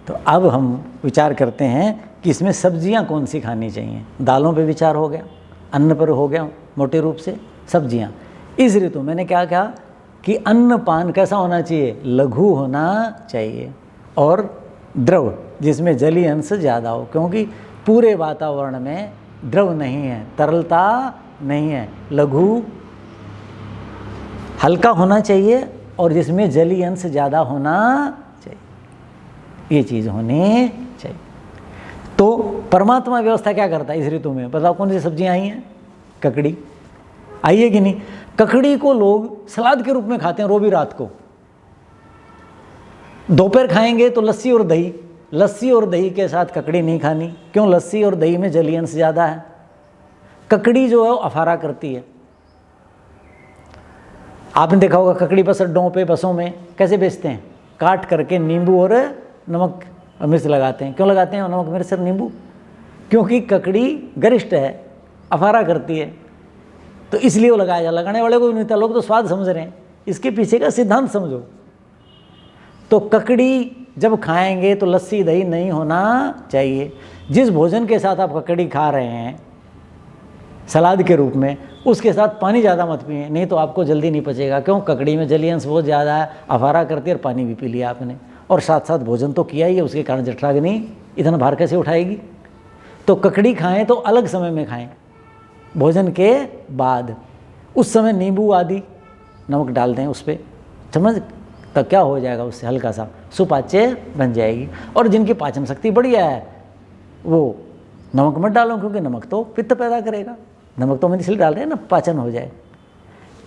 तो अब हम विचार करते हैं कि इसमें सब्जियां कौन सी खानी चाहिए। दालों पे विचार हो गया, अन्न पर हो गया मोटे रूप से, सब्जियां। इस ऋतु मैंने क्या कहा कि अन्न पान कैसा होना चाहिए, लघु होना चाहिए और द्रव, जिसमें जलीय अंश ज़्यादा हो, क्योंकि पूरे वातावरण में द्रव नहीं है, तरलता नहीं है। लघु हल्का होना चाहिए और जिसमें जलीय अंश ज़्यादा होना चाहिए, ये चीज़ होनी चाहिए। तो परमात्मा व्यवस्था क्या करता है इस ऋतु में, बताओ कौन सी सब्जियां आई हैं? ककड़ी आई है कि नहीं? ककड़ी को लोग सलाद के रूप में खाते हैं, वो भी रात को। दोपहर खाएंगे तो लस्सी और दही, लस्सी और दही के साथ ककड़ी नहीं खानी, क्यों? लस्सी और दही में जलीय अंश ज़्यादा है। ककड़ी जो है वो अफारा करती है। आपने देखा होगा ककड़ी बस अड्डों पे, बसों में कैसे बेचते हैं, काट करके नींबू और नमक और मिर्च लगाते हैं। क्यों लगाते हैं नमक मिर्च और नींबू? क्योंकि ककड़ी गरिष्ठ है, अफारा करती है, तो इसलिए वो लगाया जाए। लगाने वाले को भी नहीं था, लोग तो स्वाद समझ रहे हैं, इसके पीछे का सिद्धांत समझो। तो ककड़ी जब खाएंगे तो लस्सी दही नहीं होना चाहिए। जिस भोजन के साथ आप ककड़ी खा रहे हैं सलाद के रूप में, उसके साथ पानी ज़्यादा मत पिए, नहीं तो आपको जल्दी नहीं पचेगा। क्यों? ककड़ी में जलीय अंश बहुत ज़्यादा है, अफारा करती है, और पानी भी पी लिया आपने, और साथ साथ भोजन तो किया ही है, उसके कारण जठराग्नि इतना भार कैसे उठाएगी। तो ककड़ी खाएं तो अलग समय में खाएं, भोजन के बाद। उस समय नींबू आदि नमक डाल दें उस पर, समझ, तो क्या हो जाएगा उससे, हल्का सा सुपाच्य बन जाएगी। और जिनकी पाचन शक्ति बढ़िया है वो नमक मत डालो, क्योंकि नमक तो पित्त पैदा करेगा। नमक तो हम इसलिए डाल रहे हैं ना, पाचन हो जाए।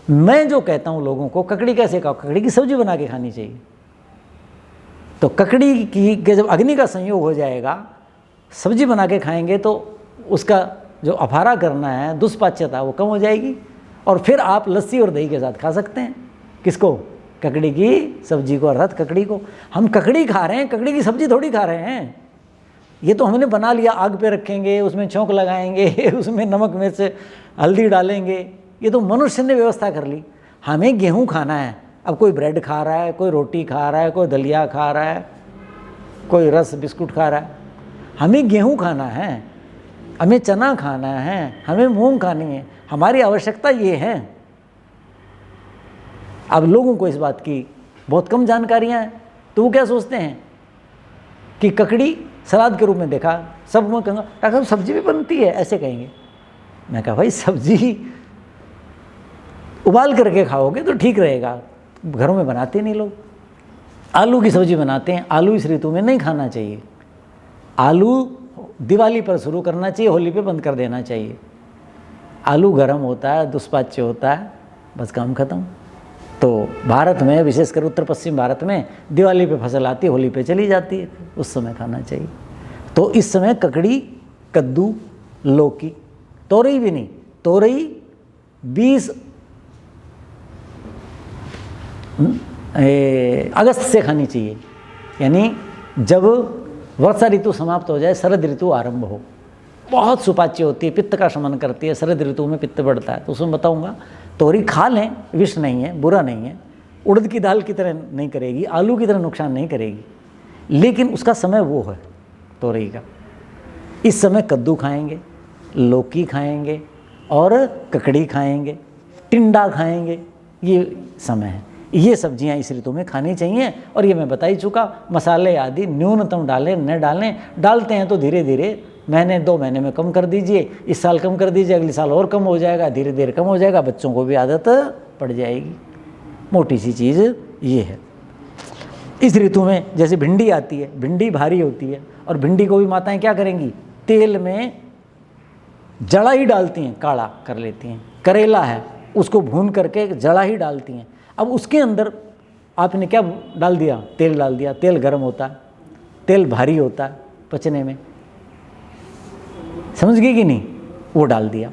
मैं जो कहता हूँ लोगों को, ककड़ी कैसे खाओ, ककड़ी की सब्जी बना के खानी चाहिए। तो ककड़ी की के जब अग्नि का संयोग हो जाएगा, सब्जी बना के खाएंगे तो उसका जो अफारा करना है, दुष्पाच्यता, वो कम हो जाएगी। और फिर आप लस्सी और दही के साथ खा सकते हैं। किसको? ककड़ी की सब्जी को, अर्थात ककड़ी को। हम ककड़ी खा रहे हैं, ककड़ी की सब्जी थोड़ी खा रहे हैं। ये तो हमने बना लिया, आग पे रखेंगे, उसमें छौंक लगाएंगे उसमें नमक मिर्च हल्दी डालेंगे, ये तो मनुष्य ने व्यवस्था कर ली। हमें गेहूं खाना है, अब कोई ब्रेड खा रहा है, कोई रोटी खा रहा है, कोई दलिया खा रहा है, कोई रस बिस्कुट खा रहा है। हमें गेहूं खाना है, हमें चना खाना है, हमें मूंग खानी है, हमारी आवश्यकता ये है। अब लोगों को इस बात की बहुत कम जानकारियां हैं, तो वो क्या सोचते हैं कि ककड़ी सलाद के रूप में देखा, सब मैं कहूँगा डॉक्टर सब्जी भी बनती है, ऐसे कहेंगे। मैं कहा भाई सब्जी उबाल करके खाओगे तो ठीक रहेगा, घरों में बनाते नहीं लोग। आलू की सब्जी बनाते हैं, आलू इस ऋतु में नहीं खाना चाहिए। आलू दिवाली पर शुरू करना चाहिए, होली पे बंद कर देना चाहिए। आलू गर्म होता है, दुष्पाच्य होता है, बस काम खत्म। तो भारत में, विशेषकर उत्तर पश्चिम भारत में, दिवाली पे फसल आती है, होली पे चली जाती है, उस समय खाना चाहिए। तो इस समय ककड़ी, कद्दू, लौकी, तोरई भी नहीं, तोरई 20 अगस्त से खानी चाहिए, यानी जब वर्षा ऋतु समाप्त हो जाए, शरद ऋतु आरंभ हो। बहुत सुपाच्य होती है, पित्त का शमन करती है, शरद ऋतु में पित्त बढ़ता है, तो उसमें बताऊंगा। तोरी खा लें, विष नहीं है, बुरा नहीं है, उड़द की दाल की तरह नहीं करेगी, आलू की तरह नुकसान नहीं करेगी, लेकिन उसका समय वो है तोरई का। इस समय कद्दू खाएंगे, लौकी खाएंगे और ककड़ी खाएंगे, टिंडा खाएंगे, ये समय है। ये सब्जियां इस ऋतु में खानी चाहिए। और ये मैं बता ही चुका, मसाले आदि न्यूनतम डालें, न डालें, डालते हैं तो धीरे धीरे महीने 2 महीने में कम कर दीजिए, इस साल कम कर दीजिए, अगले साल और कम हो जाएगा, धीरे धीरे कम हो जाएगा, बच्चों को भी आदत पड़ जाएगी। मोटी सी चीज़ ये है। इस ऋतु में जैसे भिंडी आती है, भिंडी भारी होती है, और भिंडी को भी माताएं क्या करेंगी, तेल में जड़ा ही डालती हैं, काढ़ा कर लेती हैं। करेला है, उसको भून करके जड़ा ही डालती हैं। अब उसके अंदर आपने क्या डाल दिया, तेल डाल दिया, तेल गर्म होता है, तेल भारी होता है पचने में, समझ गई कि नहीं, वो डाल दिया,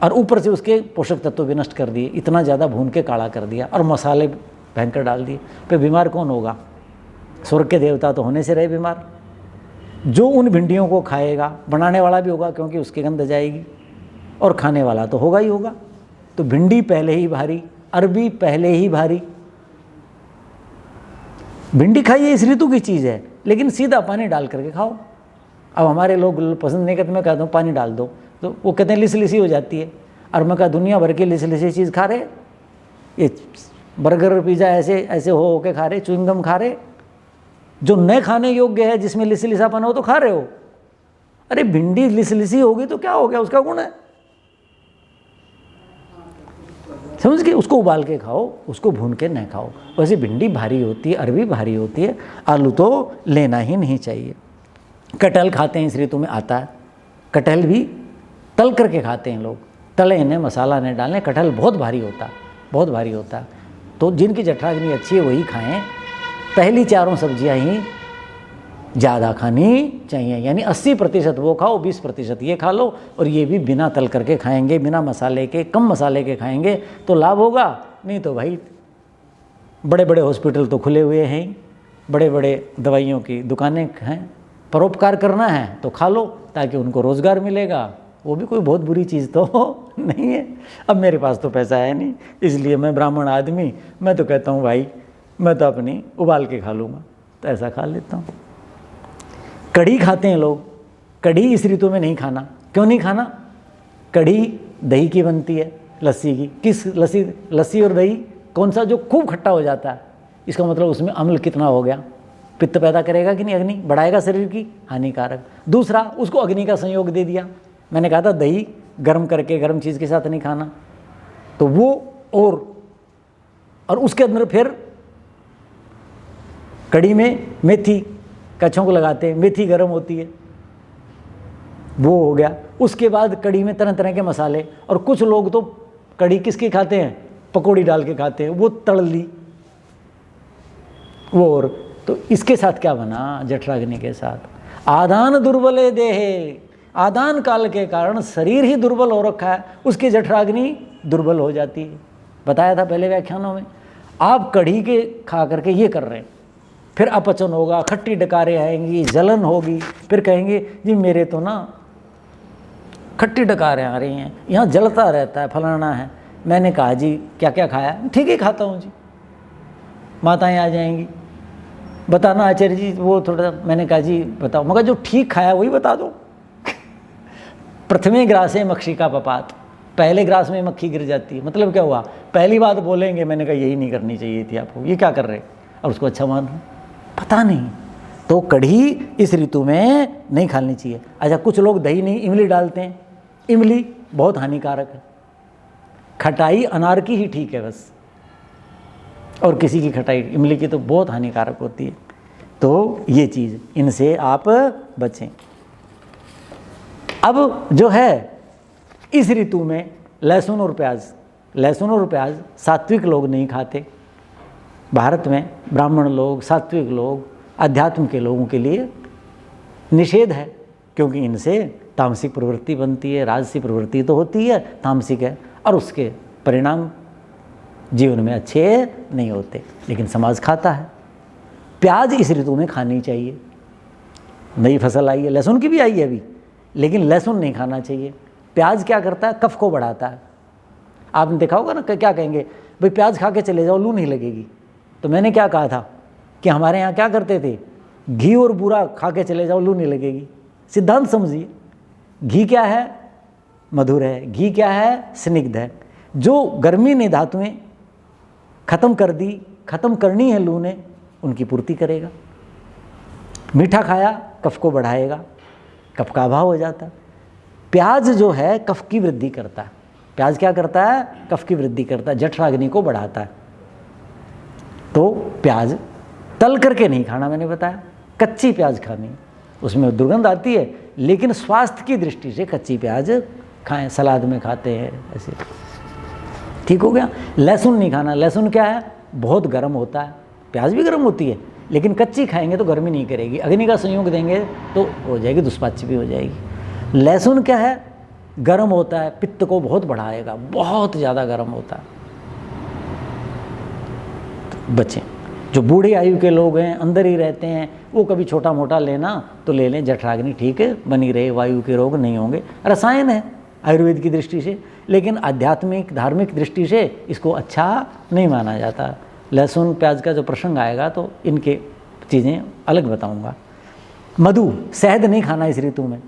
और ऊपर से उसके पोषक तत्व भी नष्ट कर दिए, इतना ज़्यादा भून के काढ़ा कर दिया, और मसाले भयंकर डाल दिए। फिर बीमार कौन होगा? स्वर्ग के देवता तो होने से रहे बीमार। जो उन भिंडियों को खाएगा, बनाने वाला भी होगा क्योंकि उसकी गंध जाएगी, और खाने वाला तो होगा ही होगा। तो भिंडी पहले ही भारी, अरबी पहले ही भारी। भिंडी खाइए, इस ऋतु की चीज़ है, लेकिन सीधा पानी डाल करके खाओ। अब हमारे लोग पसंद नहीं करते, मैं कहता हूँ पानी डाल दो, तो वो कहते हैं लिस लिसी हो जाती है। और मैं कहा दुनिया भर की लिस लिसी चीज़ खा रहे, ये बर्गर पिज़्ज़ा ऐसे ऐसे हो के खा रहे, च्युइंगम खा रहे, जो न खाने योग्य है, जिसमें लिस लिसापन हो तो खा रहे हो। अरे भिंडी लिस लिसी होगी तो क्या हो गया, उसका गुण है, समझ के उसको उबाल के खाओ, उसको भून के न खाओ। वैसे भिंडी भारी होती है, अरबी भारी होती है, आलू तो लेना ही नहीं चाहिए। कटहल खाते हैं इस ऋतु में आता है, कटहल भी तल करके खाते हैं लोग, तले इन्हें मसाला नहीं डालें, कटहल बहुत भारी होता, बहुत भारी होता। तो जिनकी जठराग्नि अच्छी है वही खाएं। पहली चारों सब्जियां ही ज़्यादा खानी चाहिए, यानी 80% वो खाओ, 20% ये खा लो, और ये भी बिना तल करके खाएंगे, बिना मसाले के, कम मसाले के खाएंगे तो लाभ होगा। नहीं तो भाई बड़े बड़े हॉस्पिटल तो खुले हुए हैं, बड़े बड़े दवाइयों की दुकानें हैं, परोपकार करना है तो खा लो ताकि उनको रोज़गार मिलेगा, वो भी कोई बहुत बुरी चीज़ तो नहीं है। अब मेरे पास तो पैसा है नहीं, इसलिए मैं ब्राह्मण आदमी, मैं तो कहता हूँ भाई मैं तो अपनी उबाल के खा लूँगा, तो ऐसा खा लेता हूँ। कढ़ी खाते हैं लोग, कढ़ी इस ऋतु में नहीं खाना। क्यों नहीं खाना? कढ़ी दही की बनती है, लस्सी की। किस लस्सी? लस्सी और दही कौन सा? जो खूब खट्टा हो जाता है। इसका मतलब उसमें अम्ल कितना हो गया, पित्त पैदा करेगा कि नहीं, अग्नि बढ़ाएगा शरीर की, हानिकारक। दूसरा, उसको अग्नि का संयोग दे दिया। मैंने कहा था दही गर्म करके गर्म चीज़ के साथ नहीं खाना, तो वो और उसके अंदर फिर कढ़ी में मेथी का छौंक लगाते हैं, मेथी गर्म होती है, वो हो गया। उसके बाद कढ़ी में तरह तरह के मसाले, और कुछ लोग तो कढ़ी किसकी खाते हैं, पकौड़ी डाल के खाते हैं, वो तल ली वो। और तो इसके साथ क्या बना, जठराग्नि के साथ आदान दुर्बले देहे, आदान काल के कारण शरीर ही दुर्बल हो रखा है, उसकी जठराग्नि दुर्बल हो जाती है। बताया था पहले व्याख्यानों में। आप कढ़ी के खा करके ये कर रहे हैं, फिर अपचन होगा, खट्टी डकारें आएंगी, जलन होगी, फिर कहेंगे जी मेरे तो ना खट्टी डकारें आ रही हैं, यहाँ जलता रहता है, फलाना है। मैंने कहा जी क्या क्या खाया? ठीक ही खाता हूँ जी। माताएं आ जाएंगी, बताना आचार्य जी वो थोड़ा, मैंने कहा जी बताओ, मगर जो ठीक खाया वही बता दो। प्रथमे ग्रासे मक्षिका पपात, पहले ग्रास में मक्खी गिर जाती है। मतलब क्या हुआ, पहली बात बोलेंगे मैंने कहा यही नहीं करनी चाहिए थी आपको, ये क्या कर रहे, और उसको अच्छा मान रहे, पता नहीं। तो कढ़ी इस ऋतु में नहीं खानी चाहिए। अच्छा, कुछ लोग दही नहीं इमली डालते हैं, इमली बहुत हानिकारक है। खटाई अनार की ही ठीक है बस, और किसी की खटाई इमली की तो बहुत हानिकारक होती है। तो ये चीज़, इनसे आप बचें। अब जो है इस ऋतु में लहसुन और प्याज सात्विक लोग नहीं खाते। भारत में ब्राह्मण लोग, सात्विक लोग, अध्यात्म के लोगों के लिए निषेध है, क्योंकि इनसे तामसिक प्रवृत्ति बनती है, राजसी प्रवृत्ति तो होती है, तामसिक है, और उसके परिणाम जीवन में अच्छे नहीं होते। लेकिन समाज खाता है। प्याज इस ऋतु में खानी चाहिए, नई फसल आई है, लहसुन की भी आई है अभी, लेकिन लहसुन नहीं खाना चाहिए। प्याज क्या करता है, कफ को बढ़ाता है। आपने देखा होगा ना, क्या कहेंगे भाई प्याज खा के चले जाओ, लू नहीं लगेगी। तो मैंने क्या कहा था कि हमारे यहाँ क्या करते थे, घी और बूरा खा के चले जाओ, लू नहीं लगेगी। सिद्धांत समझिए, घी क्या है, मधुर है, घी क्या है, स्निग्ध है। जो गर्मी ने धातुएं खत्म कर दी, खत्म करनी है लू ने, उनकी पूर्ति करेगा। मीठा खाया कफ को बढ़ाएगा, कफ का अभाव हो जाता है। प्याज जो है कफ की वृद्धि करता है। प्याज क्या करता है, कफ की वृद्धि करता है, जठराग्नि को बढ़ाता है। तो प्याज तल करके नहीं खाना, मैंने बताया, कच्ची प्याज खानी, उसमें दुर्गंध आती है, लेकिन स्वास्थ्य की दृष्टि से कच्ची प्याज खाएं, सलाद में खाते हैं ऐसे, ठीक हो गया। लहसुन नहीं खाना, लहसुन क्या है, बहुत गर्म होता है, प्याज भी गर्म होती है, लेकिन कच्ची खाएंगे तो गर्मी नहीं करेगी, अग्नि का संयोग देंगे तो हो जाएगी, दुष्पाच्य भी हो जाएगी। लहसुन क्या है, गर्म होता है, पित्त को बहुत बढ़ाएगा, बहुत ज़्यादा गर्म होता है। तो बचें। जो बूढ़ी आयु के लोग हैं, अंदर ही रहते हैं, वो कभी छोटा मोटा लेना तो ले लें, जठराग्नि ठीक है बनी रहे, वायु के रोग नहीं होंगे। रसायन है आयुर्वेद की दृष्टि से, लेकिन आध्यात्मिक धार्मिक दृष्टि से इसको अच्छा नहीं माना जाता। लहसुन प्याज का जो प्रसंग आएगा तो इनके चीज़ें अलग बताऊंगा। मधु, शहद नहीं खाना इस ऋतु में।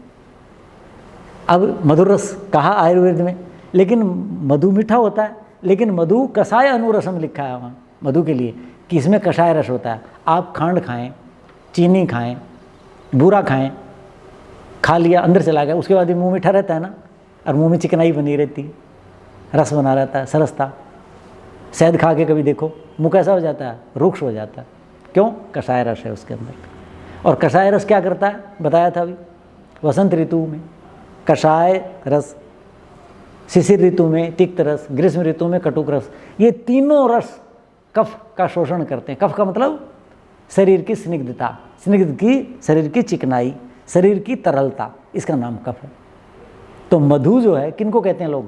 अब मधुर रस कहा आयुर्वेद में, लेकिन मधु मीठा होता है, लेकिन मधु कषाय अनुरसम लिखा है वहाँ मधु के लिए कि इसमें कषाय रस होता है। आप खांड खाएं, चीनी खाएं, बूरा खाएं, खा लिया अंदर चला गया, उसके बाद भी मुँह मीठा रहता है ना, और मुँह में चिकनाई बनी रहती है, रस बना रहता है, सरसता। शहद खा के कभी देखो, मुँह कैसा हो जाता है, रुक्ष हो जाता है। क्यों? कषाय रस है उसके अंदर। और कषाय रस क्या करता है, बताया था अभी, वसंत ऋतु में कषाय रस, शिशिर ऋतु में तिक्त रस, ग्रीष्म ऋतु में कटुक रस। ये तीनों रस कफ का शोषण करते हैं। कफ का मतलब शरीर की स्निग्धता, स्निग्ध की शरीर की चिकनाई, शरीर की तरलता, इसका नाम कफ है। तो मधु जो है किनको कहते हैं लोग?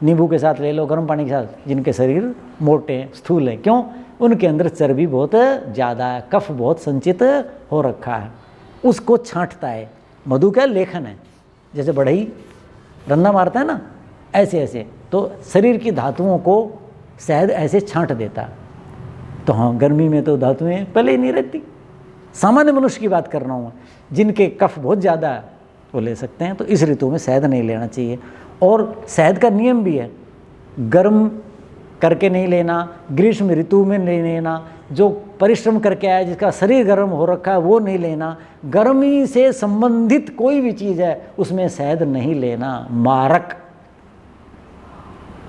नींबू के साथ ले लो, गर्म पानी के साथ, जिनके शरीर मोटे हैं, स्थूल हैं। क्यों? उनके अंदर चर्बी बहुत ज़्यादा है, कफ बहुत संचित हो रखा है, उसको छांटता है। मधु क्या लेखन है, जैसे बढ़ई रन्ना मारता है ना, ऐसे ऐसे तो शरीर की धातुओं को शहद ऐसे छांट देता है। तो हाँ, गर्मी में तो धातुएं पहले ही नहीं रहती। सामान्य मनुष्य की बात कर रहा हूँ, जिनके कफ बहुत ज़्यादा है वो ले सकते हैं। तो इस ऋतु में शहद नहीं लेना चाहिए। और शहद का नियम भी है, गर्म करके नहीं लेना, ग्रीष्म ऋतु में नहीं लेना, जो परिश्रम करके आया जिसका शरीर गर्म हो रखा है वो नहीं लेना, गर्मी से संबंधित कोई भी चीज़ है उसमें शहद नहीं लेना। मारक,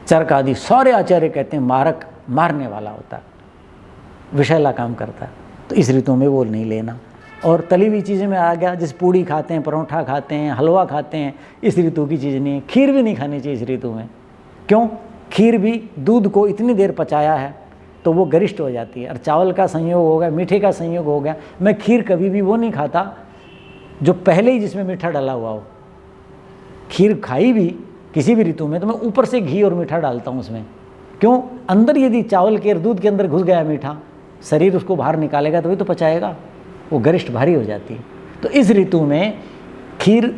चरक आदि सारे आचार्य कहते हैं मारक मारने वाला होता है, विषैला काम करता है, तो इस ऋतु में वो नहीं लेना। और तली हुई चीज़ें में आ गया, जैसे पूड़ी खाते हैं, परोठा खाते हैं, हलवा खाते हैं, इस ऋतु की चीज़ नहीं है। खीर भी नहीं खानी चाहिए इस ऋतु में। क्यों? खीर भी दूध को इतनी देर पचाया है तो वो गरिष्ठ हो जाती है, और चावल का संयोग हो गया, मीठे का संयोग हो गया। मैं खीर कभी भी वो नहीं खाता जो पहले ही जिसमें मीठा डाला हुआ हो। खीर खाई भी किसी भी ऋतु में तो मैं ऊपर से घी और मीठा डालता हूँ उसमें। क्यों? अंदर यदि चावल के और दूध के अंदर घुस गया मीठा, शरीर उसको बाहर निकालेगा तभी तो पचाएगा, वो गरिष्ठ भारी हो जाती है। तो इस ऋतु में खीर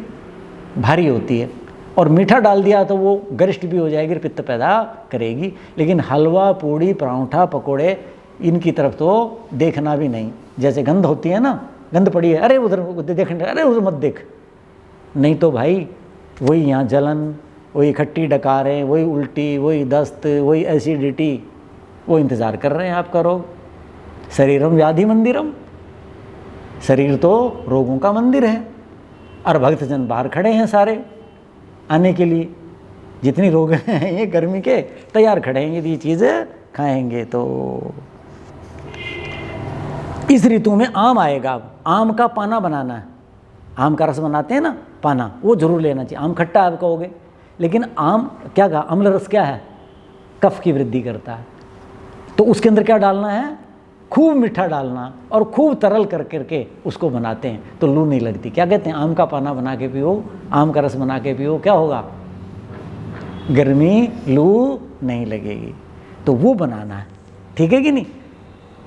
भारी होती है, और मीठा डाल दिया तो वो गरिष्ठ भी हो जाएगी, पित्त पैदा करेगी। लेकिन हलवा, पूड़ी, पराठा, पकोड़े, इनकी तरफ तो देखना भी नहीं। जैसे गंध होती है ना, गंध पड़ी है, अरे उधर देख, अरे उधर मत देख, नहीं तो भाई वही यहाँ जलन, वही खट्टी डकारें, वही उल्टी, वही दस्त, वही एसिडिटी, वो इंतज़ार कर रहे हैं आपका रोग। शरीरम व्याधि मंदिरम, शरीर तो रोगों का मंदिर है, और भक्तजन बाहर खड़े हैं सारे आने के लिए। जितनी रोग हैं ये गर्मी के तैयार खड़े हैं, यदि ये चीज़ें खाएंगे तो। इस ऋतु में आम आएगा, आम का पाना बनाना है। आम का रस बनाते हैं ना, पाना, वो जरूर लेना चाहिए। आम खट्टा आप कहोगे, लेकिन आम क्या कहा, अम्ल रस क्या है, कफ की वृद्धि करता है। तो उसके अंदर क्या डालना है, खूब मीठा डालना, और खूब तरल कर करके उसको बनाते हैं तो लू नहीं लगती। क्या कहते हैं, आम का पाना बना के पियो, आम का रस बना के पियो, क्या होगा, गर्मी, लू नहीं लगेगी। तो वो बनाना है, ठीक है कि नहीं।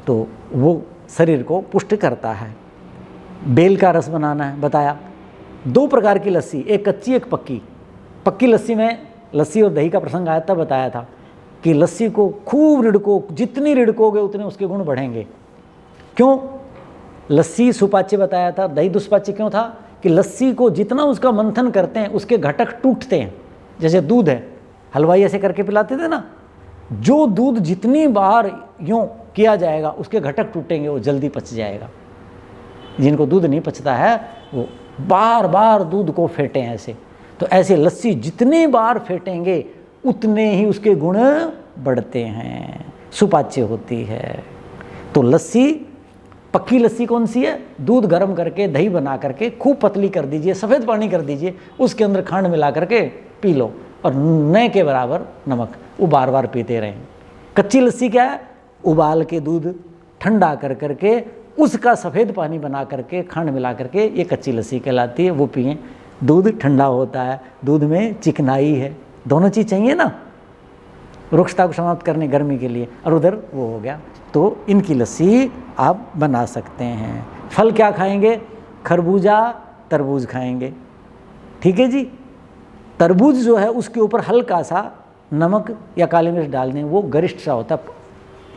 तो वो शरीर को पुष्ट करता है। बेल का रस बनाना है, बताया। 2 प्रकार की लस्सी, एक कच्ची एक पक्की। पक्की लस्सी में लस्सी और दही का प्रसंग आया तब बताया था कि लस्सी को खूब रिड़को, जितनी रिड़कोगे उतने उसके गुण बढ़ेंगे। क्यों? लस्सी सुपाच्य बताया था, दही दुष्पाच्य क्यों था कि लस्सी को जितना उसका मंथन करते हैं उसके घटक टूटते हैं। जैसे दूध है, हलवाई ऐसे करके पिलाते थे ना, जो दूध जितनी बार यूँ किया जाएगा उसके घटक टूटेंगे, वो जल्दी पच जाएगा। जिनको दूध नहीं पचता है वो बार बार दूध को फेंटें ऐसे। तो ऐसे लस्सी जितनी बार फेंटेंगे उतने ही उसके गुण बढ़ते हैं, सुपाच्य होती है। तो लस्सी, पक्की लस्सी कौन सी है, दूध गर्म करके दही बना करके खूब पतली कर दीजिए, सफ़ेद पानी कर दीजिए, उसके अंदर खांड मिला करके पी लो, और नए के बराबर नमक, वो बार बार पीते रहें। कच्ची लस्सी क्या है, उबाल के दूध ठंडा कर करके उसका सफ़ेद पानी बना करके खांड मिला करके, ये कच्ची लस्सी कहलाती है, वो पिएं। दूध ठंडा होता है, दूध में चिकनाई है, दोनों चीज़ चाहिए ना रुक्षता को समाप्त करने गर्मी के लिए, और उधर वो हो गया। तो इनकी लस्सी आप बना सकते हैं। फल क्या खाएंगे, खरबूजा, तरबूज खाएंगे, ठीक है जी। तरबूज जो है उसके ऊपर हल्का सा नमक या काली मिर्च डाल दें, वो गरिष्ठ सा होता है।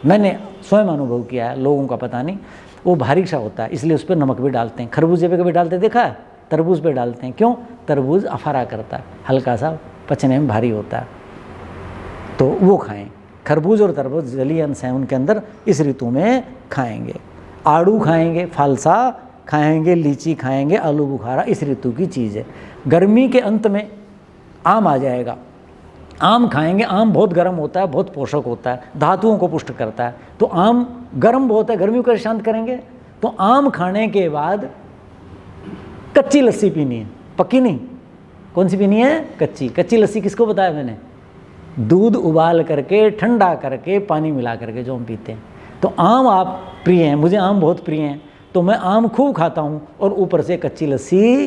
मैंने स्वयं अनुभव किया है, लोगों का पता नहीं। वो भारी सा होता है, इसलिए उस पर नमक भी डालते हैं। खरबूजे पे कभी डालते देखा है? तरबूज पे डालते हैं। क्यों? तरबूज अफारा करता है, हल्का सा पचने में भारी होता है, तो वो खाएं। खरबूज और तरबूज जलीय अंश हैं उनके अंदर, इस ऋतु में खाएंगे। आड़ू खाएंगे, फालसा खाएंगे, लीची खाएंगे, आलू बुखारा इस ऋतु की चीज़ है। गर्मी के अंत में आम आ जाएगा, आम खाएंगे। आम बहुत गर्म होता है, बहुत पोषक होता है, धातुओं को पुष्ट करता है। तो आम गर्म बहुत है, गर्मी को शांत करेंगे। तो आम खाने के बाद कच्ची लस्सी पीनी है, पक्की नहीं। कौन सी पीनी है? कच्ची। कच्ची लस्सी किसको बताया मैंने? दूध उबाल करके, ठंडा करके, पानी मिला करके जो हम पीते हैं। तो आम आप प्रिय हैं, मुझे आम बहुत प्रिय हैं, तो मैं आम खूब खाता हूँ और ऊपर से कच्ची लस्सी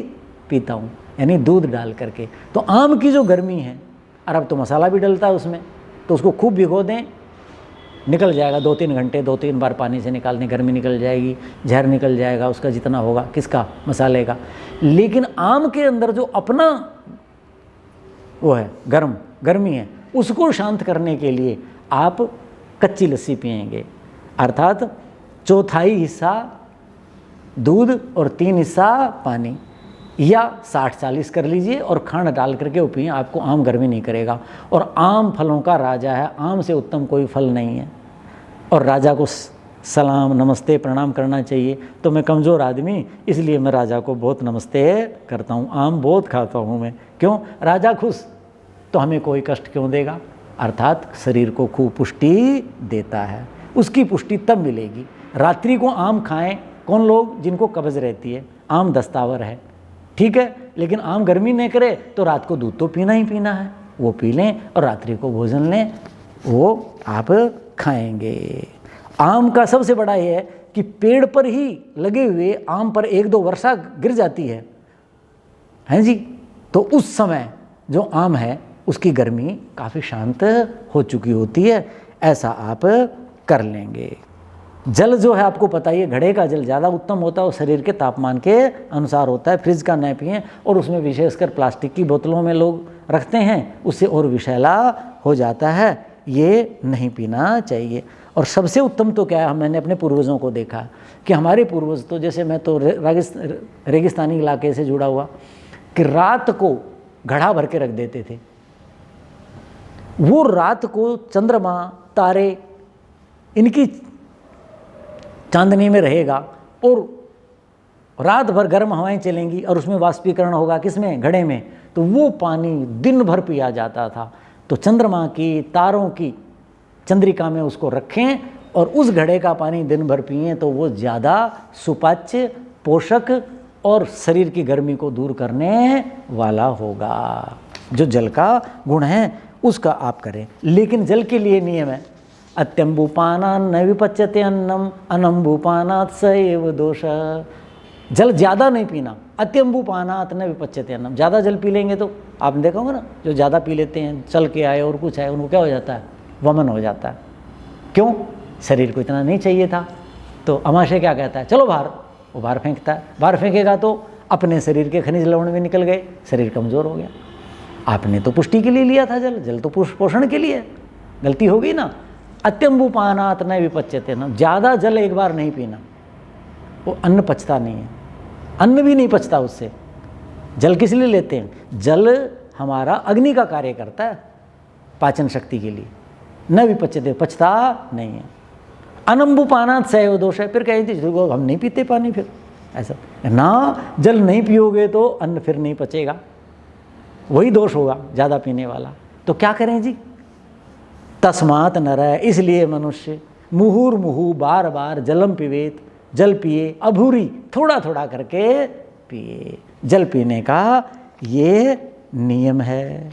पीता हूँ, यानी दूध डाल करके। तो आम की जो गर्मी है, और अब तो मसाला भी डलता है उसमें, तो उसको खूब भिगो दें, निकल जाएगा 2-3 घंटे, 2-3 बार पानी से निकालने, गर्मी निकल जाएगी, जहर निकल जाएगा उसका जितना होगा, किसका? मसाले का। लेकिन आम के अंदर जो अपना वो है गर्मी है, उसको शांत करने के लिए आप कच्ची लस्सी पिएंगे, अर्थात 1/4 हिस्सा दूध और 3 हिस्सा पानी, या 60-40 कर लीजिए और खांड डाल करके वो पिए। आपको आम गर्मी नहीं करेगा। और आम फलों का राजा है, आम से उत्तम कोई फल नहीं है। और राजा को सलाम, नमस्ते, प्रणाम करना चाहिए। तो मैं कमज़ोर आदमी, इसलिए मैं राजा को बहुत नमस्ते करता हूँ, आम बहुत खाता हूँ मैं। क्यों? राजा खुश तो हमें कोई कष्ट क्यों देगा? अर्थात शरीर को खूब पुष्टि देता है, उसकी पुष्टि तब मिलेगी। रात्रि को आम खाएं कौन लोग? जिनको कब्ज़ रहती है। आम दस्तावर है, ठीक है, लेकिन आम गर्मी नहीं करे तो रात को दूध तो पीना ही पीना है, वो पी लें और रात्रि को भोजन लें, वो आप खाएंगे। आम का सबसे बड़ा ये है कि पेड़ पर ही लगे हुए आम पर 1-2 वर्षा गिर जाती है जी, तो उस समय जो आम है उसकी गर्मी काफ़ी शांत हो चुकी होती है। ऐसा आप कर लेंगे। जल जो है आपको पता ही है, घड़े का जल ज़्यादा उत्तम होता है, वो शरीर के तापमान के अनुसार होता है। फ्रिज का न पिएं, और उसमें विशेषकर प्लास्टिक की बोतलों में लोग रखते हैं, उससे और विषैला हो जाता है, ये नहीं पीना चाहिए। और सबसे उत्तम तो क्या है, मैंने अपने पूर्वजों को देखा कि हमारे पूर्वज तो, जैसे मैं तो रेगिस्तानी इलाके से जुड़ा हुआ, कि रात को घड़ा भर के रख देते थे। वो रात को चंद्रमा, तारे, इनकी चांदनी में रहेगा और रात भर गर्म हवाएं चलेंगी और उसमें वाष्पीकरण होगा, किसमें? घड़े में। तो वो पानी दिन भर पिया जाता था। तो चंद्रमा की, तारों की चंद्रिका में उसको रखें और उस घड़े का पानी दिन भर पिएं, तो वो ज़्यादा सुपाच्य, पोषक और शरीर की गर्मी को दूर करने वाला होगा। जो जल का गुण है उसका आप करें। लेकिन जल के लिए नियम है, अत्यंबुपानात् न विपच्यते अन्नम, अनंबुपानात् स एव दोष। जल ज़्यादा नहीं पीना, अत्यंबुपानात् न विपच्यते अन्नम। ज़्यादा जल पी लेंगे तो आपने देखा होगा ना, जो ज़्यादा पी लेते हैं, चल के आए और कुछ आए, उनको क्या हो जाता है? वमन हो जाता है। क्यों? शरीर को इतना नहीं चाहिए था। तो अमाशय क्या कहता है? चलो बाहर, वो बाहर फेंकता है। बाहर फेंकेगा तो अपने शरीर के खनिज लवण भी निकल गए, शरीर कमज़ोर हो गया। आपने तो पुष्टि के लिए लिया था जल, जल तो पोषण के लिए, गलती हो गई ना। अत्यंबुपानात् न विपच्यते न, ज़्यादा जल एक बार नहीं पीना, वो अन्न पचता नहीं है, अन्न भी नहीं पचता उससे। जल किस लिए लेते हैं? जल हमारा अग्नि का कार्य करता है पाचन शक्ति के लिए। न विपच्यते, पचता नहीं है। अनंबुपानात् स एव दोष है। फिर कहेंगे हम नहीं पीते पानी, फिर ऐसा ना, जल नहीं पियोगे तो अन्न फिर नहीं पचेगा, वही दोष होगा ज़्यादा पीने वाला। तो क्या करें जी? तस्मात् नरः, इसलिए मनुष्य मुहुर्मुहुः बार बार जलम पिबेत, जल पिए, अभूरी, थोड़ा थोड़ा करके पिए। जल पीने का ये नियम है।